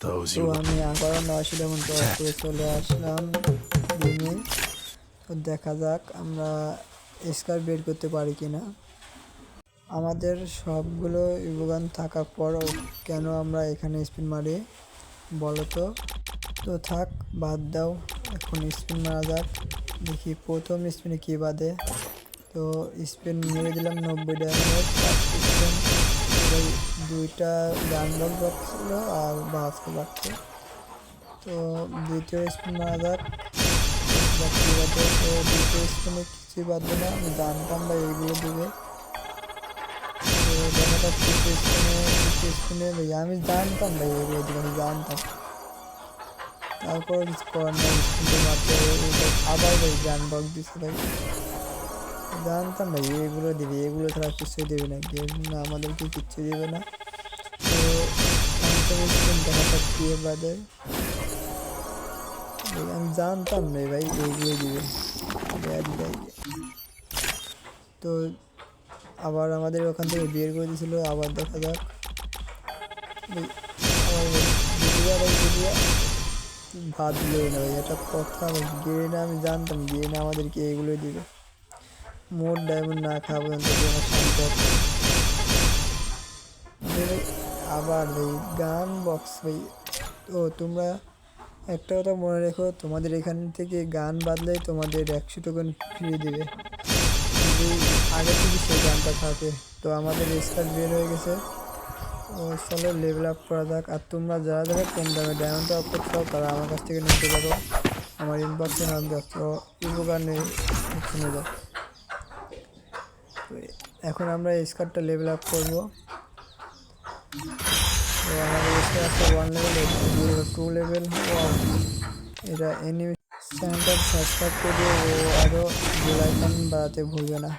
those তো you আমি আবারও 900 ডায়মন্ড করে চলে আসলাম গেমে। তো দেখা যাক আমরা স্কার বের করতে পারি কিনা। আমাদের সবগুলো ইভোগান থাকার পরও কেন আমরা এখানে স্পিন মারি বলো তো? তো থাক, বাদ দাও, এখন স্পিন মারা যাক, দেখি প্রথম স্পিনে কী বাদে। তো স্পিন মেরে দিলাম 90 ডায়মন্ডের স্পিন। দুইটা গান বক্স ছিল আর বাসকে বাড়ছে। তো দ্বিতীয় স্পিন মারা যাক, কী বাদে। তো দ্বিতীয় স্পিনে কিছুই বাদবে না, আমি জানতাম বা এইগুলো দিবে। তো দেখা যাক তৃতীয় স্পিনে ভাই আমি জানতাম ভাই এগুলো দিবে, আমি জানতাম। তারপর কিছু করার নাই, স্পিনটা মারতে আবার ভাই গান বক্স দিচ্ছে ভাই। জানতাম ভাই এগুলো দিবে, এগুলো ছাড়া কিছুই দেবে না, গেম না আমাদেরকে কিচ্ছু দেবে না। তো পঞ্চম স্পিন দেখা যাক কি বাদে। আমি জানতাম না ভাই এইগুলোই দিবে। তো আবার আমাদের ওখান থেকে বের করে দিয়েছিল, আবার দেখা যাক। ভাত দিল না ভাই, এটা কথা ভাই। গেরিনা আমি জানতাম গেরিনা আমাদেরকে এইগুলোই দিবে। মোট ডায়মন্ড না খাওয়া পর্যন্ত গেমের সম্পদ। আবার ভাই গান বক্স ভাই। ও তোমরা একটা কথা মনে রেখো, তোমাদের এখান থেকে গান বাদলেই তোমাদের 100 টোকেন ফ্রি দেবে, যদি আগে থেকে সেই গানটা থাকে। তো আমাদের স্কার বের হয়ে গেছে। ও চলো লেভেল আপ করা যাক। আর তোমরা যারা যারা কম দামে ডায়মন্ড আপ করতে চাও তারা আমার কাছ থেকে নিতে পারো, আমার ইনবক্সে নাম যাচ্ছ ইভোগান শুনে যাও। তো এখন আমরা স্কারটা লেভেল আপ করবো। তো আমাদের স্কার আছে 1 লেভেল, 2 লেভেল। এটা এনিমি চ্যানেলটা সাবস্ক্রাইব করে দিও ও আরও বেল আইকন বাড়াতে ভুলবে না।